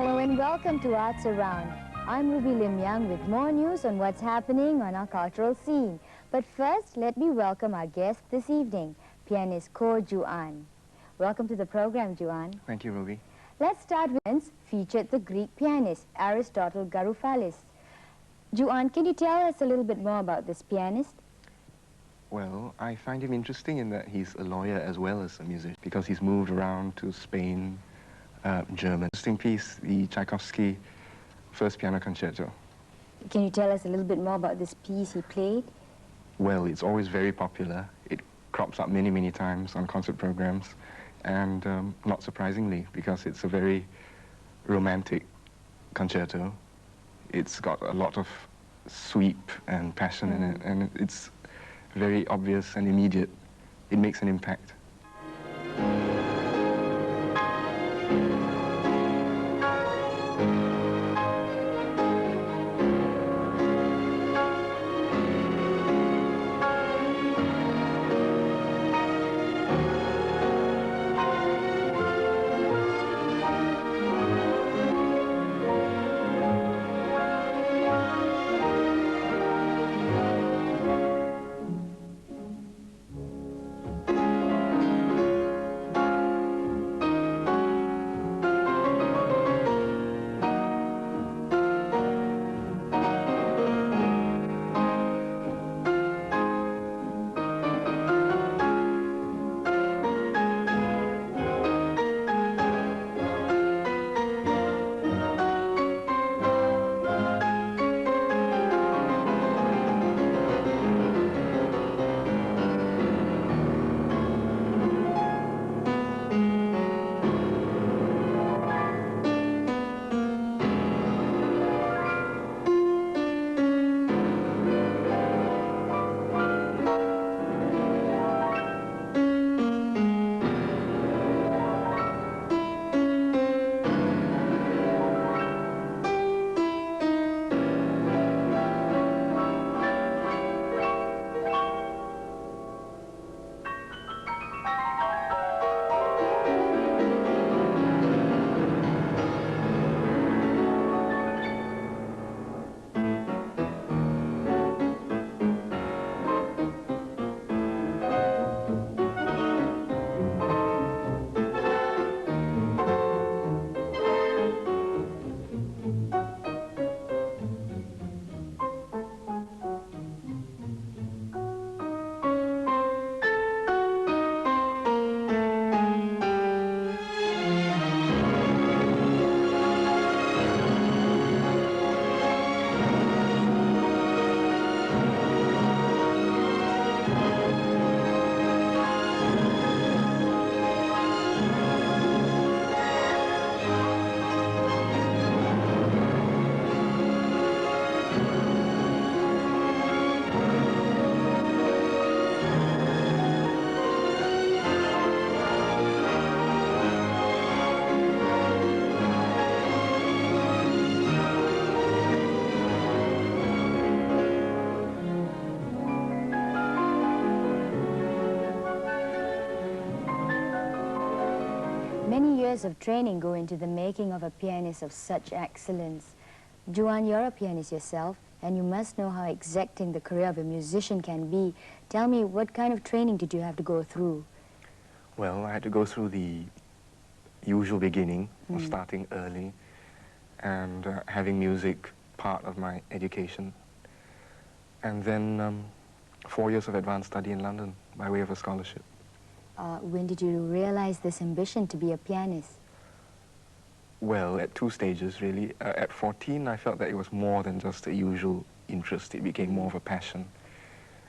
Hello and welcome to Arts Around. I'm Ruby Leong with more news on what's happening on our cultural scene. But first, let me welcome our guest this evening, pianist Ko Juan. Welcome to the program, Juan. Thank you, Ruby. Let's start with featured the Greek pianist, Aristotle Garoufalis. Juan, can you tell us a little bit more about this pianist? Well, I find him interesting in that he's a lawyer as well as a musician because he's moved around to Spain, German. Interesting piece, the Tchaikovsky First Piano Concerto. Can you tell us a little bit more about this piece he played? Well, it's always very popular. It crops up many, many times on concert programs. And not surprisingly, because it's a very romantic concerto. It's got a lot of sweep and passion in it, and it's very obvious and immediate. It makes an impact. Many years of training go into the making of a pianist of such excellence. Juan, you're a pianist yourself, and you must know how exacting the career of a musician can be. Tell me, what kind of training did you have to go through? Well, I had to go through the usual beginning of starting early and having music part of my education. And then 4 years of advanced study in London by way of a scholarship. When did you realize this ambition to be a pianist? Well, at 2 stages, really. At 14, I felt that it was more than just a usual interest. It became more of a passion.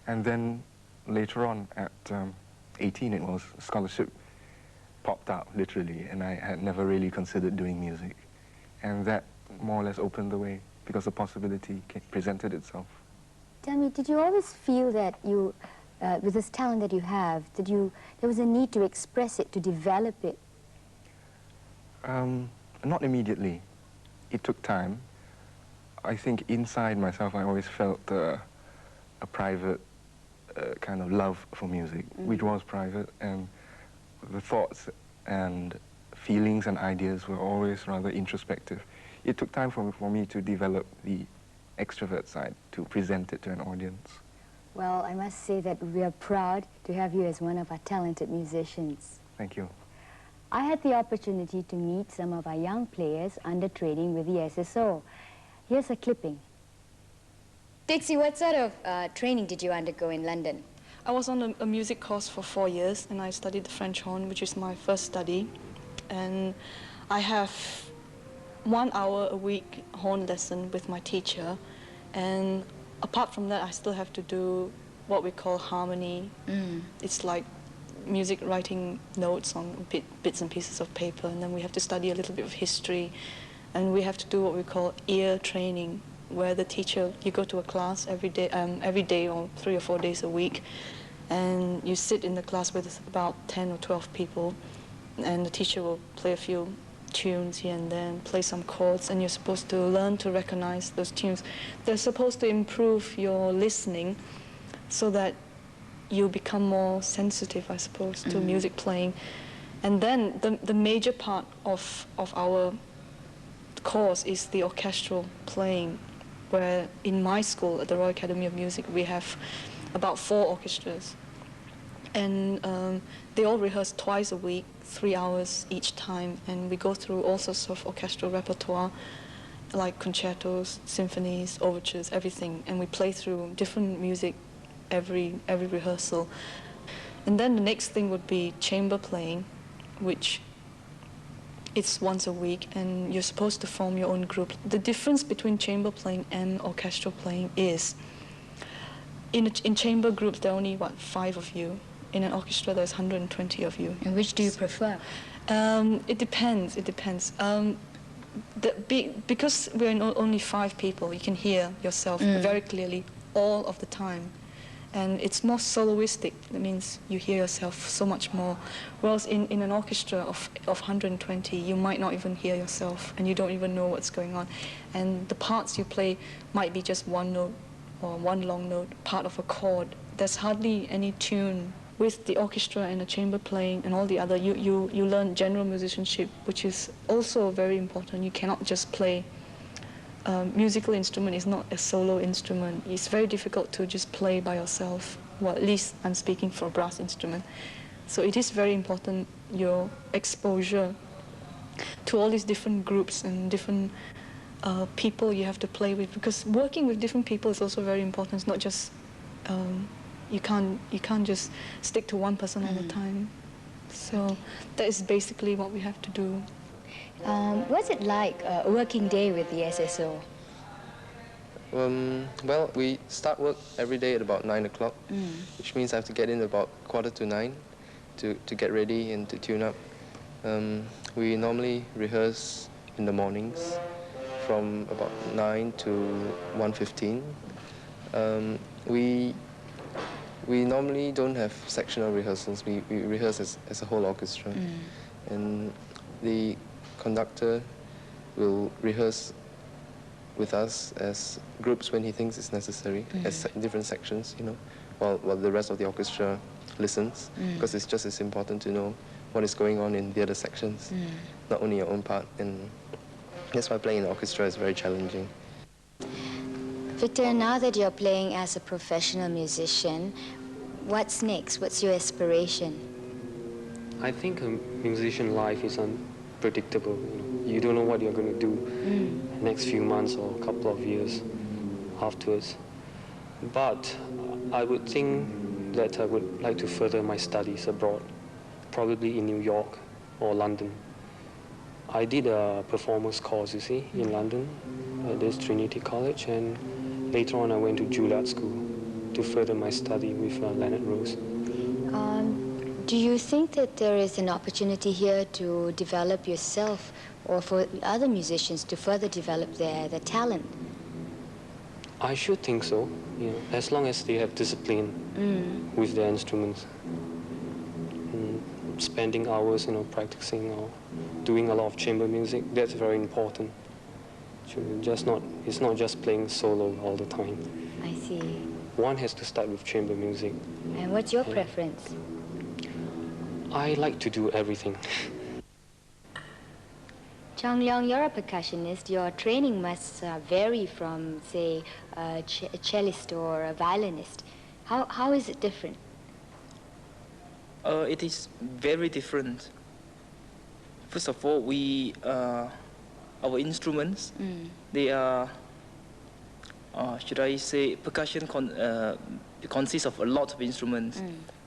And then later on, at 18, it was, a scholarship popped up, literally, and I had never really considered doing music. And that more or less opened the way, because the possibility presented itself. Tell me, did you always feel that you, with this talent that you have, there was a need to express it, to develop it? Not immediately. It took time. I think inside myself I always felt a private kind of love for music, which was private, and the thoughts and feelings and ideas were always rather introspective. It took time for me to develop the extrovert side, to present it to an audience. Well, I must say that we are proud to have you as one of our talented musicians. Thank you. I had the opportunity to meet some of our young players under training with the SSO. Here's a clipping. Dixie, what sort of training did you undergo in London? I was on a music course for 4 years, and I studied the French horn, which is my first study. And I have 1 hour a week horn lesson with my teacher. And apart from that, I still have to do what we call harmony. It's like music writing notes on bits and pieces of paper, and then we have to study a little bit of history. And we have to do what we call ear training, where the teacher, you go to a class every day or 3 or 4 days a week, and you sit in the class with about 10 or 12 people, and the teacher will play a few tunes here and there, play some chords, and you're supposed to learn to recognize those tunes. They're supposed to improve your listening so that you become more sensitive, I suppose, to music playing. And then the major part of our course is the orchestral playing, where in my school at the Royal Academy of Music we have about 4 orchestras, and they all rehearse twice a week, 3 hours each time, and we go through all sorts of orchestral repertoire like concertos, symphonies, overtures, everything, and we play through different music every rehearsal. And then the next thing would be chamber playing, which it's once a week, and you're supposed to form your own group. The difference between chamber playing and orchestral playing is, in chamber groups, there are only, 5 of you. In an orchestra, there's 120 of you. And which do you prefer? It depends, because we're only 5 people, you can hear yourself very clearly all of the time. And it's more soloistic. That means you hear yourself so much more. Whereas in an orchestra of 120, you might not even hear yourself, and you don't even know what's going on. And the parts you play might be just one note or one long note, part of a chord. There's hardly any tune. With the orchestra and the chamber playing and all the other, you learn general musicianship, which is also very important. You cannot just play. Musical instrument is not a solo instrument. It's very difficult to just play by yourself. Well, at least I'm speaking for a brass instrument. So it is very important, your exposure to all these different groups and different people you have to play with, because working with different people is also very important. It's not just, you can't just stick to one person all the time. So that is basically what we have to do. What's it like a working day with the SSO? Well, we start work every day at about 9 o'clock, which means I have to get in about 8:45 to get ready and to tune up. We normally rehearse in the mornings from about 9 to 1:15. We normally don't have sectional rehearsals. We rehearse as a whole orchestra. And the conductor will rehearse with us as groups when he thinks it's necessary, as different sections, while the rest of the orchestra listens, because it's just as important to know what is going on in the other sections, not only your own part. And that's why playing in the orchestra is very challenging. Victor, now that you're playing as a professional musician, what's next? What's your aspiration? I think a musician life is unpredictable. You don't know what you're going to do the next few months or a couple of years afterwards. But I would think that I would like to further my studies abroad, probably in New York or London. I did a performance course, in London at this Trinity College, and later on I went to Juilliard School to further my study with Leonard Rose. Do you think that there is an opportunity here to develop yourself, or for other musicians to further develop their talent? I should think so, as long as they have discipline with their instruments. Spending hours, practicing or doing a lot of chamber music, that's very important. It's not just playing solo all the time. I see. One has to start with chamber music. And what's your preference? I like to do everything. Chong, Leong, you're a percussionist. Your training must vary from, say, a cellist or a violinist. How is it different? It is very different. First of all, our instruments, they are, should I say, percussion consists of a lot of instruments.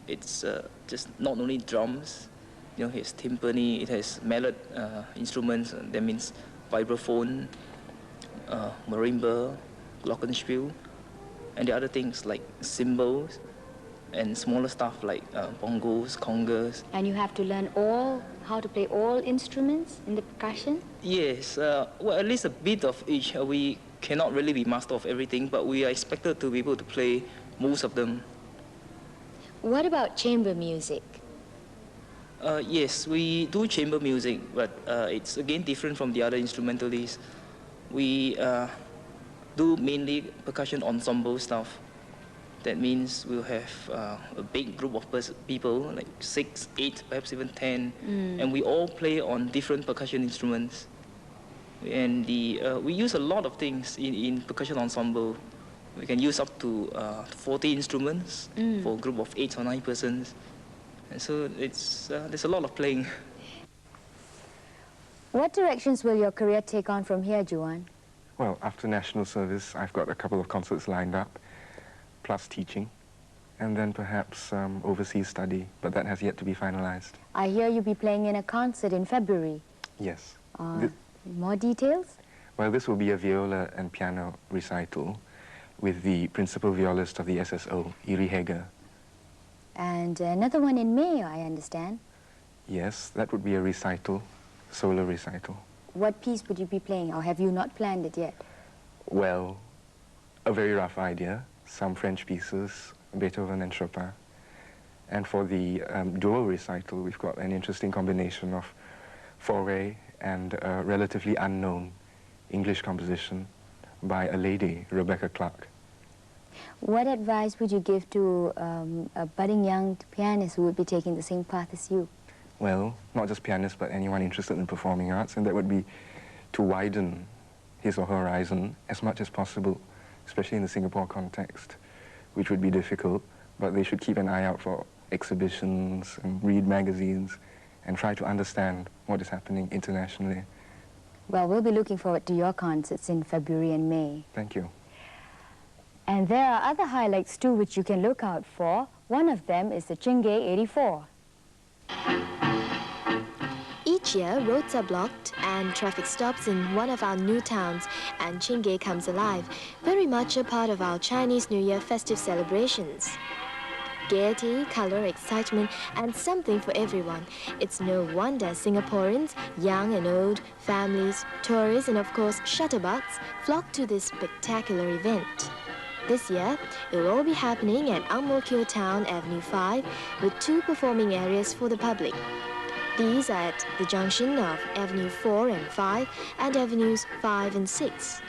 It's just not only drums, it has timpani, it has mallet instruments, that means vibraphone, marimba, glockenspiel, and the other things like cymbals, and smaller stuff like bongos, congas. And you have to learn how to play all instruments in the percussion? Yes, well, at least a bit of each. We cannot really be master of everything, but we are expected to be able to play most of them. What about chamber music? Yes, we do chamber music, but it's again different from the other instrumentalists. We do mainly percussion ensemble stuff. That means we'll have a big group of people, like 6, 8, perhaps even 10, and we all play on different percussion instruments. And we use a lot of things in percussion ensemble. We can use up to 40 instruments for a group of 8 or 9 persons. And so there's a lot of playing. What directions will your career take on from here, Juan? Well, after national service, I've got a couple of concerts lined up, plus teaching, and then perhaps overseas study, but that has yet to be finalized. I hear you'll be playing in a concert in February. Yes. More details? Well, this will be a viola and piano recital with the principal violist of the SSO, Iri Heger. And another one in May, I understand. Yes, that would be a recital, solo recital. What piece would you be playing, or have you not planned it yet? Well, a very rough idea. Some French pieces, Beethoven and Chopin. And for the dual recital, we've got an interesting combination of Fauré and a relatively unknown English composition by a lady, Rebecca Clark. What advice would you give to a budding young pianist who would be taking the same path as you? Well, not just pianists, but anyone interested in performing arts, and that would be to widen his or her horizon as much as possible, especially in the Singapore context, which would be difficult, but they should keep an eye out for exhibitions and read magazines and try to understand what is happening internationally. Well, we'll be looking forward to your concerts in February and May. Thank you. And there are other highlights too which you can look out for. One of them is the Ching 84. Each year, roads are blocked and traffic stops in one of our new towns, and Ching comes alive, very much a part of our Chinese New Year festive celebrations. Gaiety, color, excitement, and something for everyone. It's no wonder Singaporeans, young and old, families, tourists, and of course shutterbutts flock to this spectacular event. This year, it will all be happening at Ang Mo Kio Town, Avenue 5, with 2 performing areas for the public. These are at the junction of Avenue 4 and 5 and Avenues 5 and 6.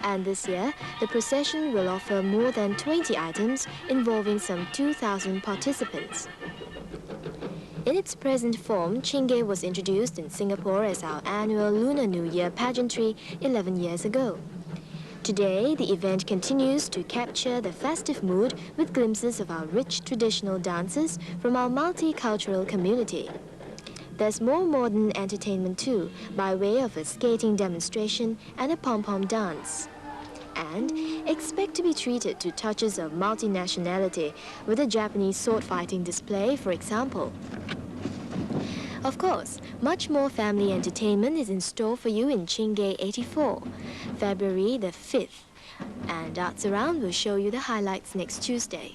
And this year, the procession will offer more than 20 items involving some 2,000 participants. In its present form, Ching was introduced in Singapore as our annual Lunar New Year pageantry 11 years ago. Today, the event continues to capture the festive mood with glimpses of our rich traditional dances from our multicultural community. There's more modern entertainment too, by way of a skating demonstration and a pom-pom dance. And expect to be treated to touches of multinationality with a Japanese sword-fighting display, for example. Of course, much more family entertainment is in store for you in Ching 84, February the 5th. And Arts Around will show you the highlights next Tuesday.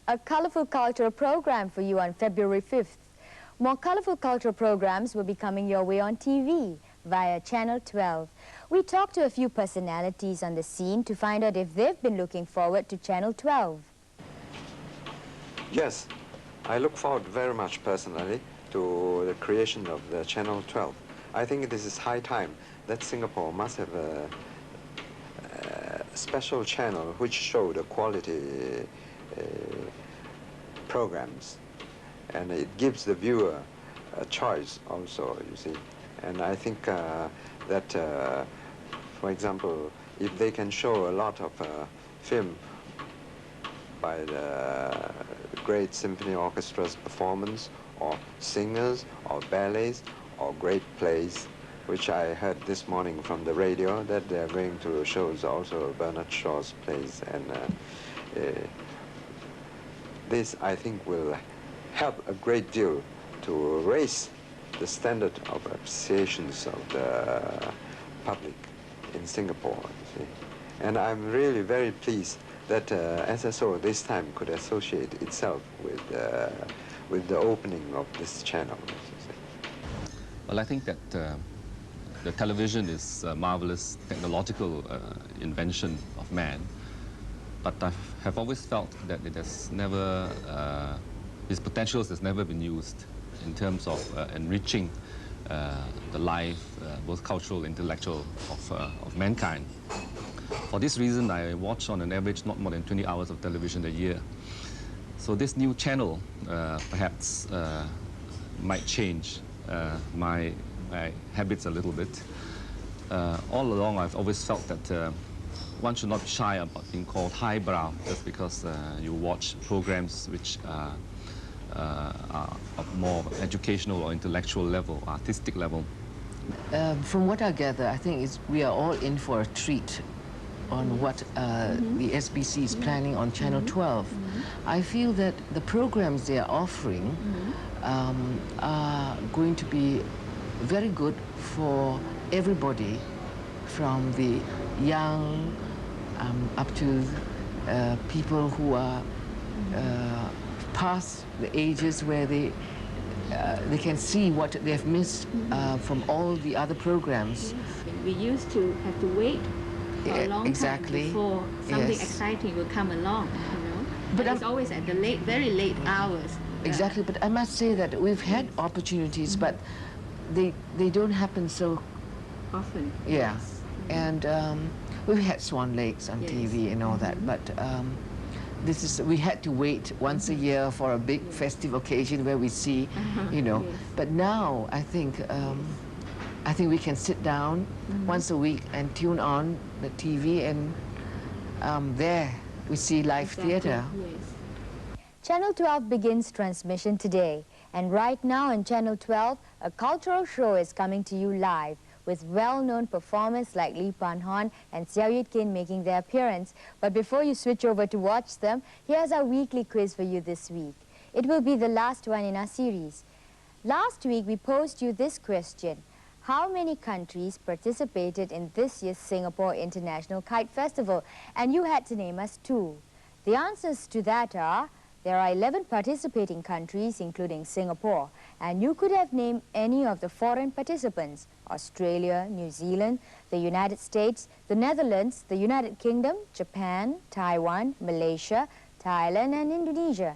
A colorful cultural program for you on February 5th. More colorful cultural programs will be coming your way on TV via Channel 12. We talked to a few personalities on the scene to find out if they've been looking forward to Channel 12. Yes, I look forward very much personally to the creation of the Channel 12. I think this is high time that Singapore must have a special channel which show the quality programs. and it gives the viewer a choice also, you see. And I think that, for example, if they can show a lot of film by the great symphony orchestra's performance, or singers, or ballets, or great plays, which I heard this morning from the radio that they're going to show also Bernard Shaw's plays, and this, I think, will help a great deal to raise the standard of appreciations of the public in Singapore, you see. And I'm really very pleased that SSO this time could associate itself with the opening of this channel. Well, I think that the television is a marvelous technological invention of man, but I have always felt that it has never, its potentials has never been used in terms of enriching the life, both cultural, intellectual, of mankind. For this reason, I watch on an average not more than 20 hours of television a year. So this new channel perhaps might change my habits a little bit. All along, I've always felt that one should not be shy about being called highbrow just because you watch programs which are of more educational or intellectual level, artistic level. From what I gather, I think we are all in for a treat on what the SBC is planning on Channel 12. I feel that the programs they are offering are going to be very good for everybody, from the young up to people who are past the ages where they can see what they've missed from all the other programs. We used to have to wait for a long time before something exciting will come along, you know. But it's always at the very late hours. Exactly, but I must say that we've had opportunities, but they don't happen so often. Yeah, and we've had Swan Lakes on TV and all that, but we had to wait once a year for a big festive occasion where we see, you know. But now I think we can sit down once a week and tune on the TV, and there we see live theatre. Channel 12 begins transmission today, and right now on Channel 12, a cultural show is coming to you live, with well-known performers like Pan-Hon and Xiao Yitkin making their appearance. But before you switch over to watch them, here's our weekly quiz for you this week. It will be the last one in our series. Last week, we posed you this question: how many countries participated in this year's Singapore International Kite Festival? And you had to name us 2. The answers to that are: there are 11 participating countries, including Singapore, and you could have named any of the foreign participants: Australia, New Zealand, the United States, the Netherlands, the United Kingdom, Japan, Taiwan, Malaysia, Thailand, and Indonesia.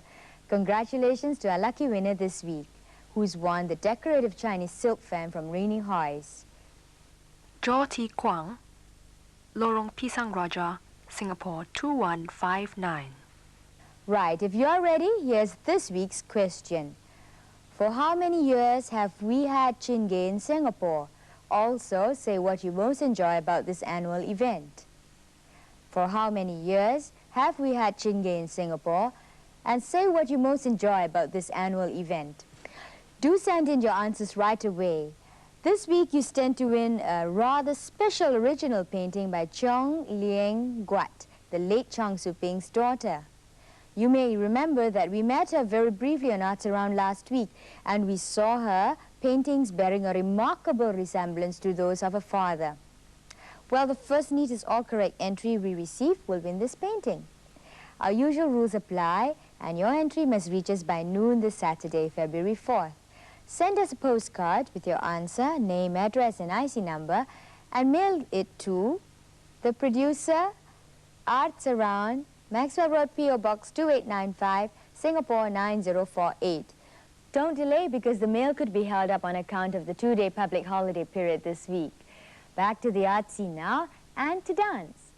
Congratulations to our lucky winner this week, who's won the decorative Chinese silk fan from Rainy Hoys. Zhou Ti Kwang, Lorong Pisang Raja, Singapore 2159. Right, if you're ready, here's this week's question. For how many years have we had Ching in Singapore? Also, say what you most enjoy about this annual event. For how many years have we had Ching in Singapore? And say what you most enjoy about this annual event. Do send in your answers right away. This week you stand to win a rather special original painting by Chong, Leong, the late Chong Su Ping's daughter. You may remember that we met her very briefly on Arts Around last week, and we saw her paintings bearing a remarkable resemblance to those of her father. Well, the first neatest all correct entry we receive will win this painting. Our usual rules apply, and your entry must reach us by noon this Saturday, February 4th. Send us a postcard with your answer, name, address, and IC number, and mail it to the producer, Arts Around, Maxwell Road, P.O. Box 2895, Singapore 9048. Don't delay, because the mail could be held up on account of the 2-day public holiday period this week. Back to the art scene now, and to dance.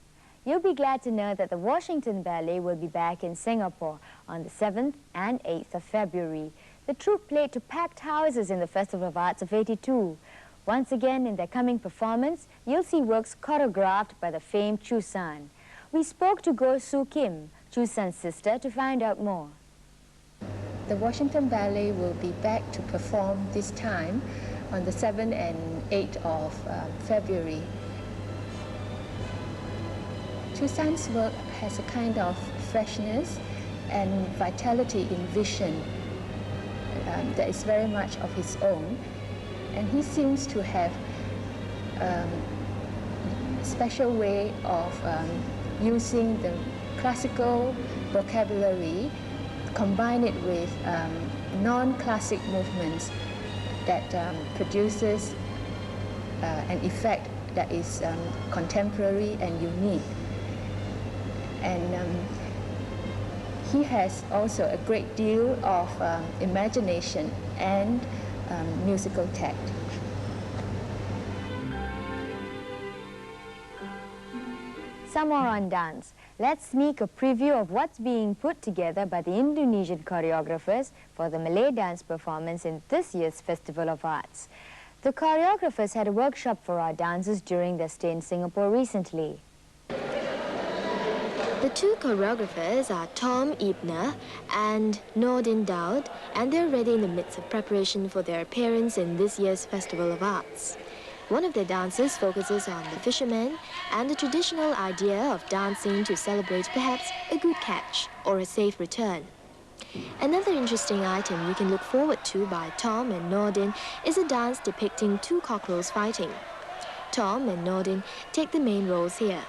You'll be glad to know that the Washington Ballet will be back in Singapore on the 7th and 8th of February. The troupe played to packed houses in the Festival of Arts of '82. Once again, in their coming performance, you'll see works choreographed by the famed Chu San. We spoke to Go Soo Kim, Chu San's sister, to find out more. The Washington Ballet will be back to perform this time on the 7th and 8th of February. Chu San's work has a kind of freshness and vitality in vision that is very much of his own, and he seems to have a special way of using the classical vocabulary, combine it with non-classic movements that produces an effect that is contemporary and unique. And he has also a great deal of imagination and musical tact. Some more on dance. Let's sneak a preview of what's being put together by the Indonesian choreographers for the Malay dance performance in this year's Festival of Arts. The choreographers had a workshop for our dancers during their stay in Singapore recently. The two choreographers are Tom Ibner and Nordin Daud, and they're already in the midst of preparation for their appearance in this year's Festival of Arts. One of their dances focuses on the fisherman and the traditional idea of dancing to celebrate perhaps a good catch or a safe return. Another interesting item you can look forward to by Tom and Nordin is a dance depicting two cockerels fighting. Tom and Nordin take the main roles here.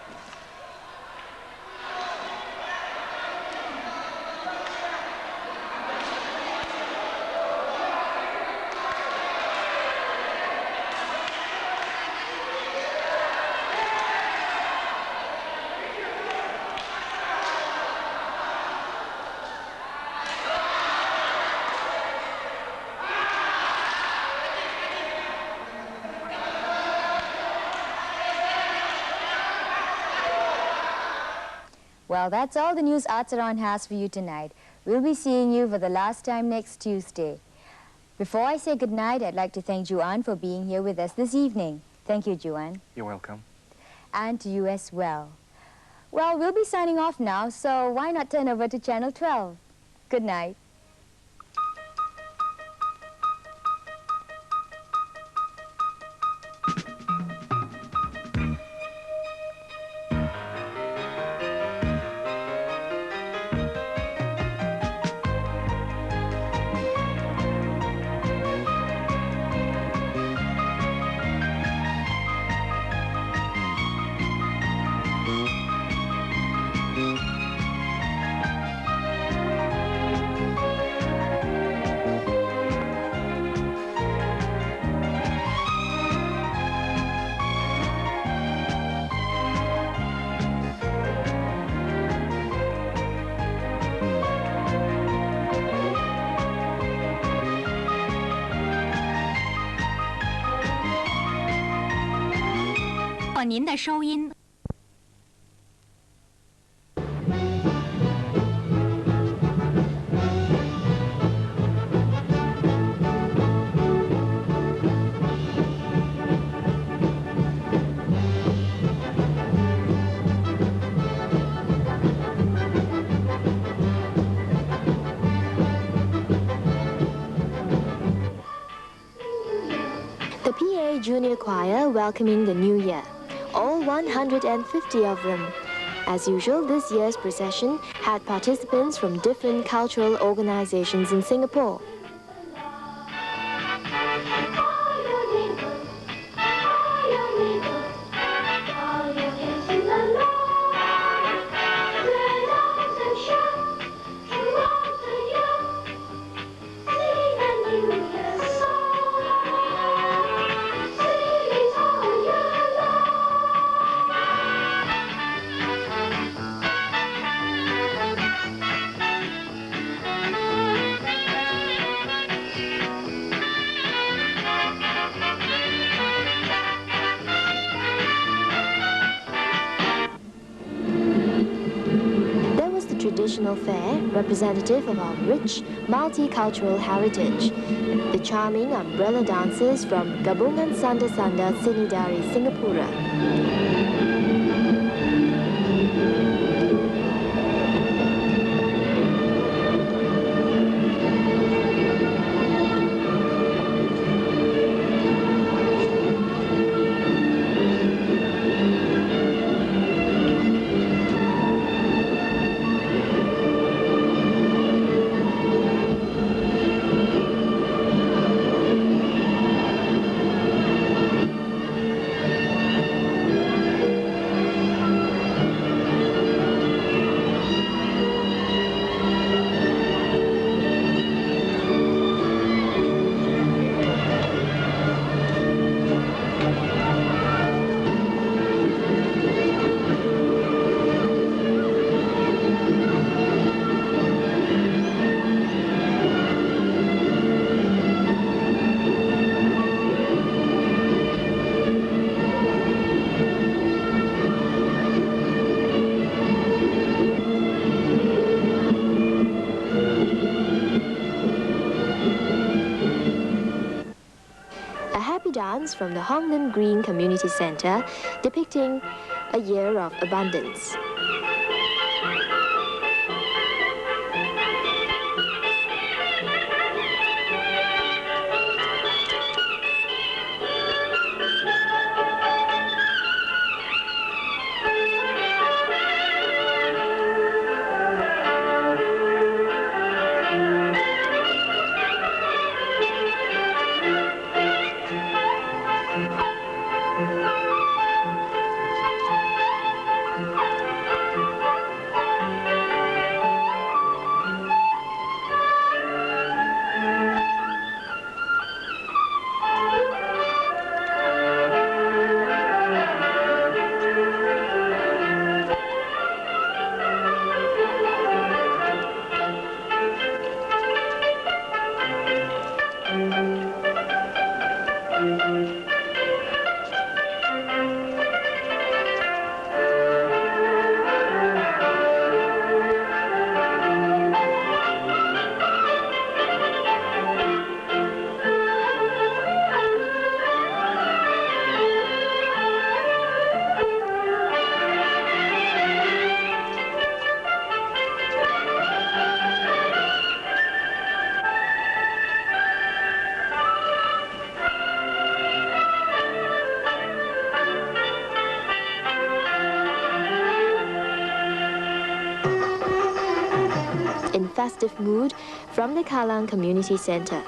Well, that's all the news Arts Around has for you tonight. We'll be seeing you for the last time next Tuesday. Before I say goodnight, I'd like to thank Juan for being here with us this evening. Thank you, Juan. You're welcome. And to you as well. Well, we'll be signing off now, so why not turn over to Channel 12? Good night.您的收音。The PA Junior Choir welcoming the new year. All 150 of them. As usual, this year's procession had participants from different cultural organizations in Singapore. traditional fair representative of our rich, multicultural heritage. The charming umbrella dancers from Gabungan Sanda Sanda Sinidari Singapura. Dance from the Hong Lim Green Community Center, depicting a year of abundance. In festive mood from the Kallang Community Center.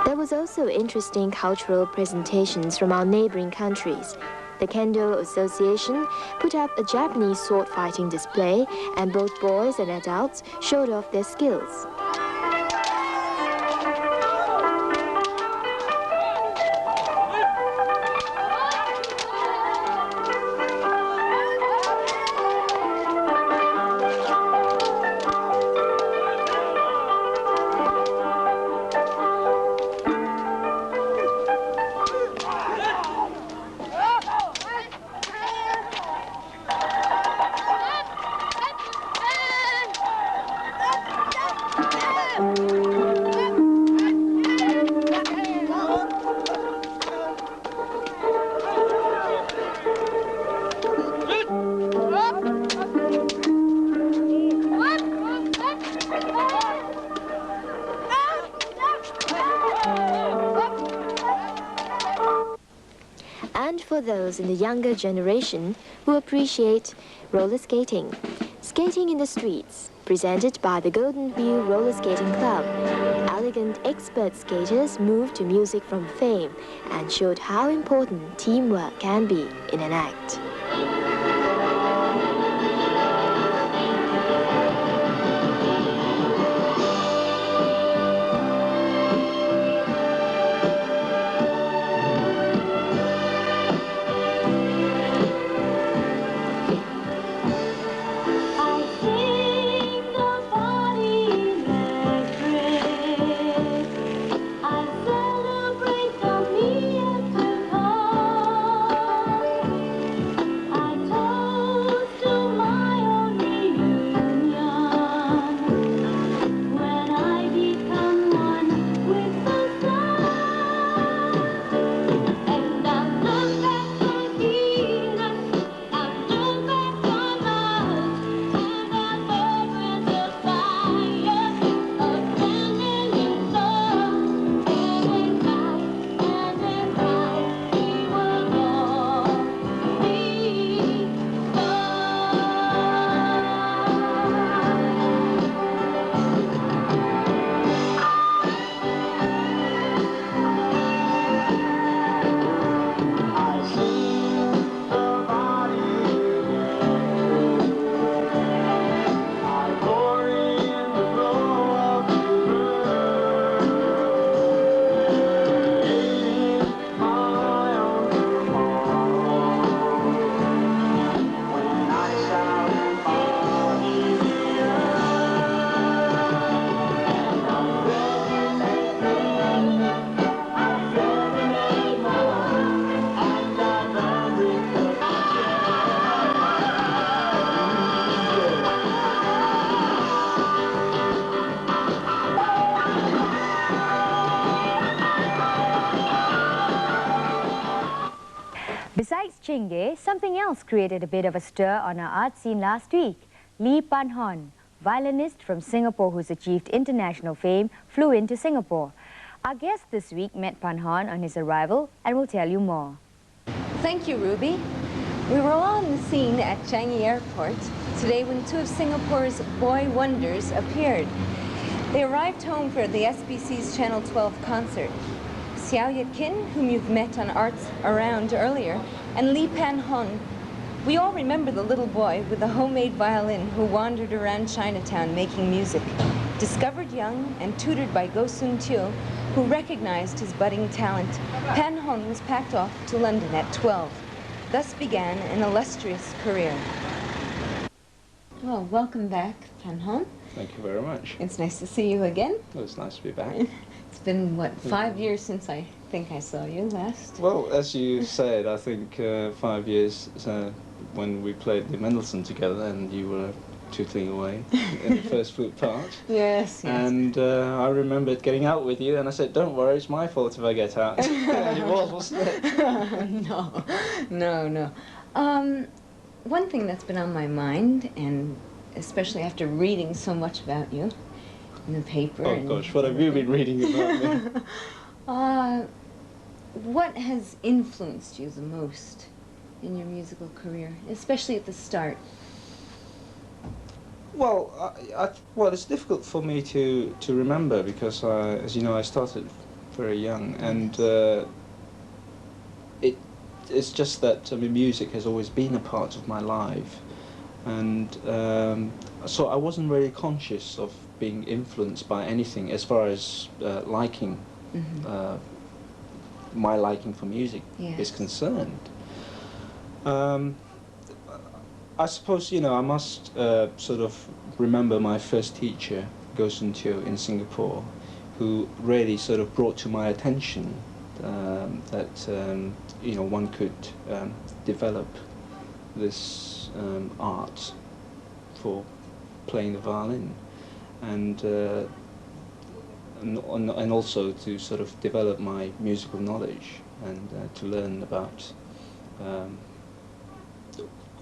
There was also interesting cultural presentations from our neighboring countries. The Kendo Association put up a Japanese sword fighting display, and both boys and adults showed off their skills. and for those in the younger generation who appreciate roller skating. Skating in the Streets, presented by the Golden View Roller Skating Club. Elegant expert skaters moved to music from fame and showed how important teamwork can be in an act. Besides Ching, something else created a bit of a stir on our art scene last week. Pan-Hon, violinist from Singapore who's achieved international fame, flew into Singapore. Our guest this week met Pan-Hon on his arrival and will tell you more. Thank you, Ruby. We were all on the scene at Changi Airport today when two of Singapore's boy wonders appeared. They arrived home for the SBC's Channel 12 concert. Xiao Yat-kin, whom you've met on Arts Around earlier, and Pan-Hon. We all remember the little boy with the homemade violin who wandered around Chinatown making music. Discovered young and tutored by Go Soon Teo, who recognized his budding talent, Pan-Hon was packed off to London at 12. Thus began an illustrious career. Well, welcome back, Pan-Hon. Thank you very much. It's nice to see you again. Well, it's nice to be back. It's been, what, 5 years since I think I saw you last? Well, as you said, I think 5 years when we played the Mendelssohn together and you were tootling away in the first flute part. Yes, yes. And I remembered getting out with you and I said, don't worry, it's my fault if I get out. And it was, wasn't it? No. One thing that's been on my mind, and especially after reading so much about you in the paper. Oh gosh, what have you been reading about me? What has influenced you the most in your musical career, especially at the start? Well, well, it's difficult for me to remember because, as you know, I started very young, and it's just that music has always been a part of my life, and so I wasn't really conscious of being influenced by anything as far as liking, my liking for music is concerned. I suppose, you know, I must sort of remember my first teacher, Go Soon Teo, in Singapore, who really sort of brought to my attention that, you know, one could develop this art for playing the violin, and also to sort of develop my musical knowledge and to learn about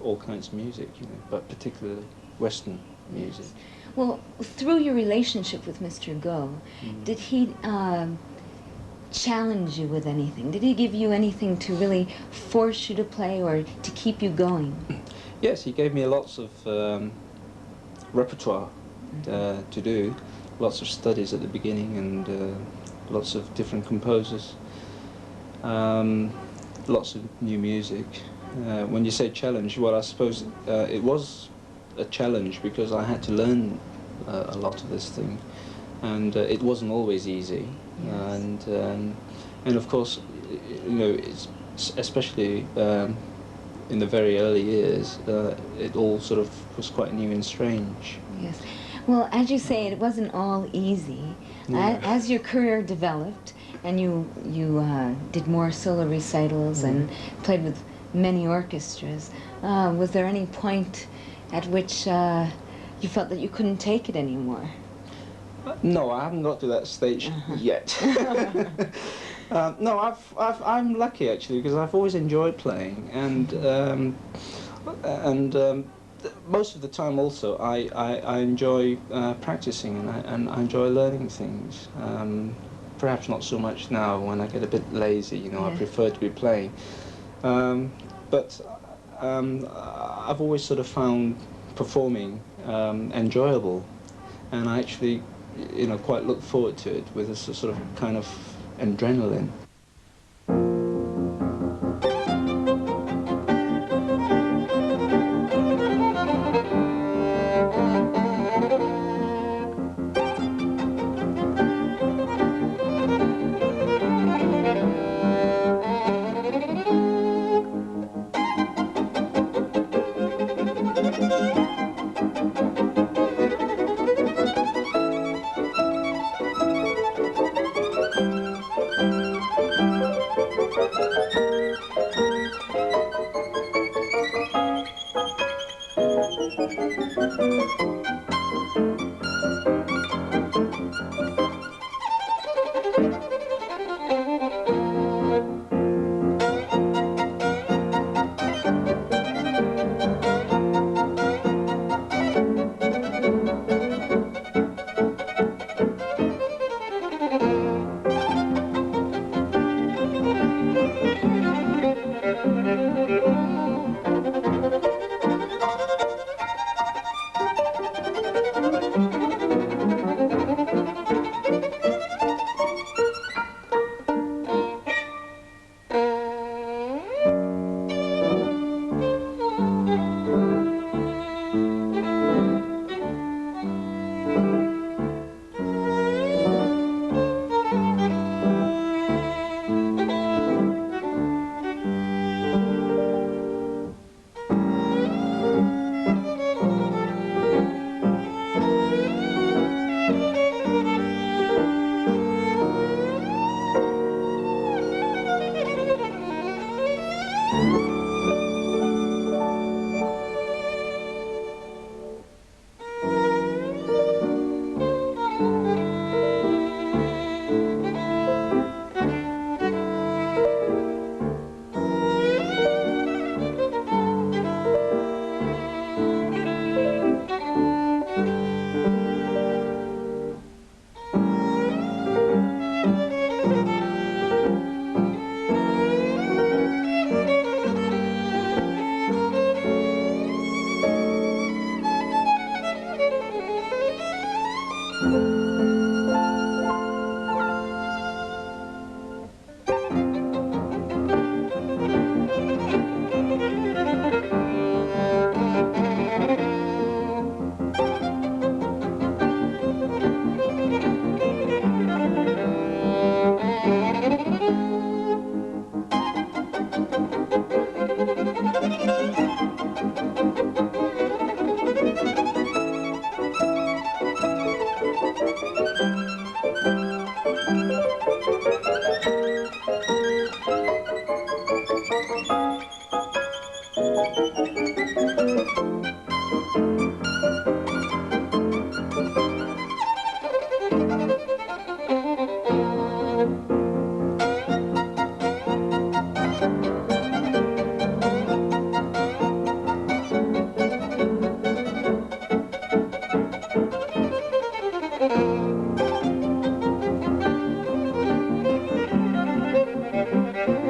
all kinds of music, you know, but particularly Western music. Yes. Well, through your relationship with Mr. Go, did he challenge you with anything? Did he give you anything to really force you to play or to keep you going? Yes, he gave me lots of repertoire to do, lots of studies at the beginning, and lots of different composers, lots of new music. When you say challenge, well, I suppose it was a challenge because I had to learn a lot of this thing, and it wasn't always easy. Yes. And of course, you know, it's especially in the very early years, it all sort of was quite new and strange. Yes. Well, as you say, it wasn't all easy. Yeah. As your career developed, and you did more solo recitals and played with many orchestras, was there any point at which you felt that you couldn't take it anymore? No, I haven't got to that stage yet. No, I'm lucky actually because I've always enjoyed playing, and most of the time also I enjoy practicing, and I enjoy learning things. Perhaps not so much now when I get a bit lazy, you know, I prefer to be playing. But I've always sort of found performing enjoyable, and I actually, you know, quite look forward to it with a sort of kind of adrenaline.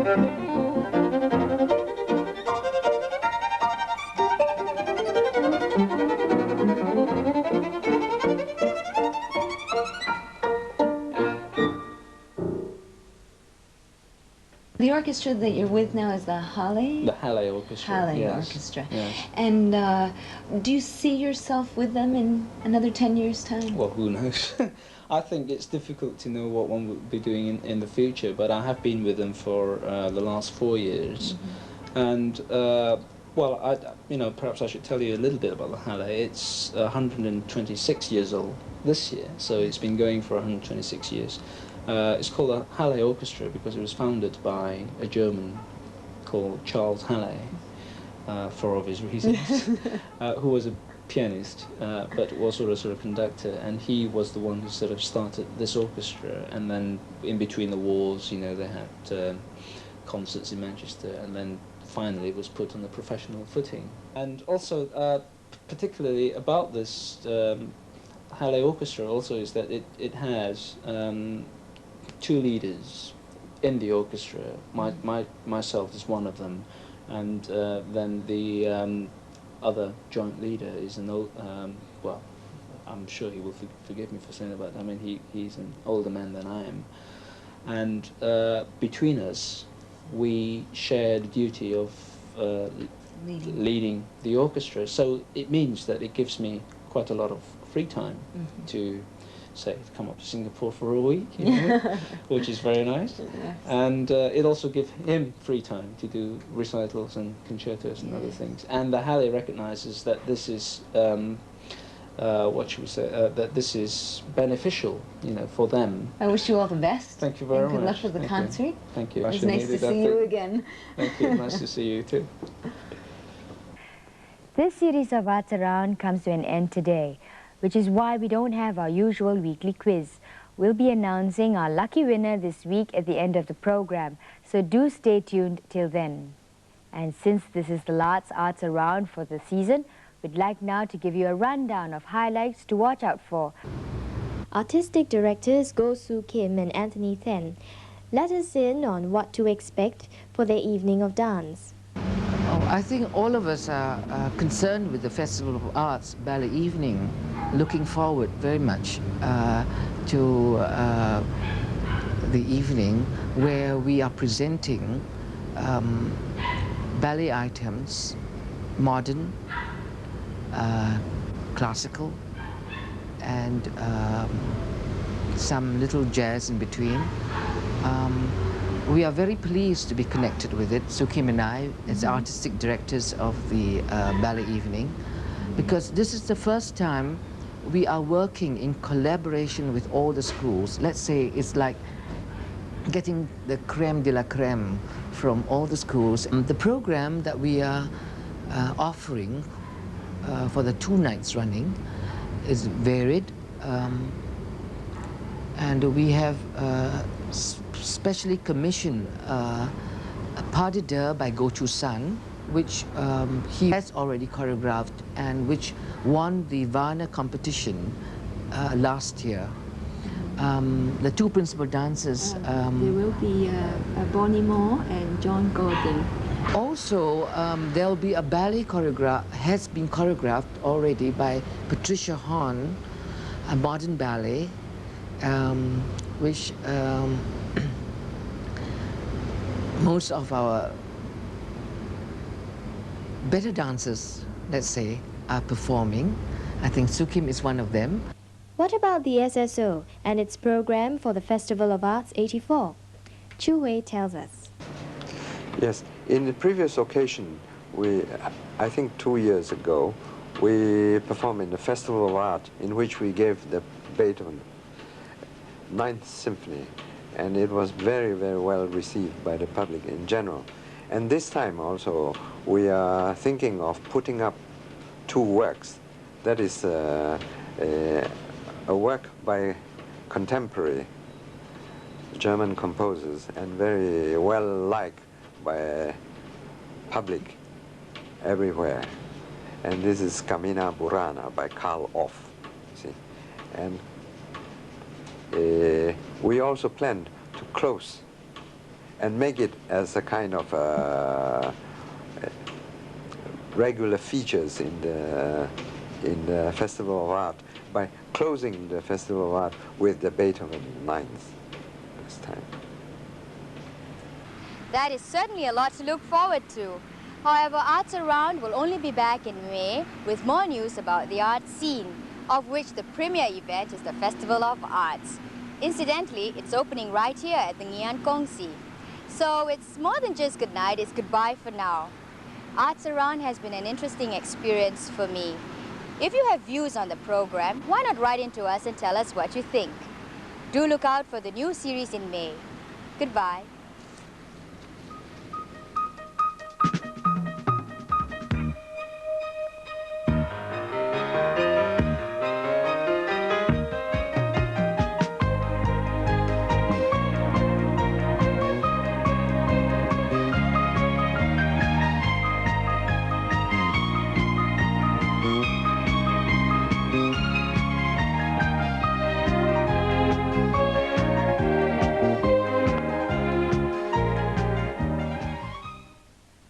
The orchestra that you're with now is the Halle? The Halle Orchestra. Halle yes. Orchestra. Yes. And do you see yourself with them in another 10 years' time? Well, who knows? I think it's difficult to know what one would be doing in the future, but I have been with them for the last 4 years. Mm-hmm. And, well, perhaps I should tell you a little bit about the Halle. It's 126 years old this year, so it's been going for 126 years. It's called the Halle Orchestra because it was founded by a German called Charles Halle, for obvious reasons, who was a pianist, but was also a conductor, and he was the one who sort of started this orchestra, and then in between the wars, they had concerts in Manchester, and then finally it was put on a professional footing. And also, particularly about this Halle Orchestra also is that it has 2 leaders in the orchestra. Myself is one of them, and then the other joint leader is an old, well, I'm sure he will forgive me for saying that, but I mean he's an older man than I am, and between us we share the duty of leading the orchestra, so it means that it gives me quite a lot of free time to say come up to Singapore for a week, which is very nice. Yes. And it also gives him free time to do recitals and concertos and other things. And the Halle recognizes that this is, what should we say, that this is beneficial, for them. I wish you all the best. Thank you very much. Good luck with the concert. Thank you. It's nice to see you again. Thank you. Nice to see you too. This series of Arts Around comes to an end today, which is why we don't have our usual weekly quiz. We'll be announcing our lucky winner this week at the end of the program, so do stay tuned till then. And since this is the last Arts Around for the season, we'd like now to give you a rundown of highlights to watch out for. Artistic directors Go Soo Kim and Anthony Then let us in on what to expect for their evening of dance. I think all of us are concerned with the Festival of Arts Ballet Evening, looking forward very much to the evening where we are presenting ballet items, modern, classical, and some little jazz in between. We are very pleased to be connected with it, Soo Kim and I, as artistic directors of the ballet evening, because this is the first time we are working in collaboration with all the schools. Let's say it's like getting the creme de la creme from all the schools. The program that we are offering for the 2 nights running is varied, and we have specially commissioned a pas de deux by Go Chu San, which he has already choreographed and which won the Varna competition last year. The 2 principal dancers... there will be Bonnie Moore and John Gordon. Also, there will be a ballet has been choreographed already by Patricia Hon, a modern ballet, which most of our better dancers, let's say, are performing. I think Soo Kim is one of them. What about the SSO and its program for the Festival of Arts 84? Chu Wei tells us. Yes, in the previous occasion, I think 2 years ago, we performed in the Festival of Art in which we gave the Beethoven 9th Symphony, and it was very, very well received by the public in general. And this time also, we are thinking of putting up 2 works. That is a work by contemporary German composers and very well liked by public everywhere. And this is Carmina Burana by Karl Orff. See? And we also planned to close and make it as a kind of regular features in the Festival of Art by closing the Festival of Art with the Beethoven Ninth this time. That is certainly a lot to look forward to. However, Arts Around will only be back in May with more news about the art scene, of which the premier event is the Festival of Arts. Incidentally, it's opening right here at the Ngian Kongsi. So it's more than just good night, it's goodbye for now. Arts Around has been an interesting experience for me. If you have views on the program, why not write into us and tell us what you think? Do look out for the new series in May. Goodbye.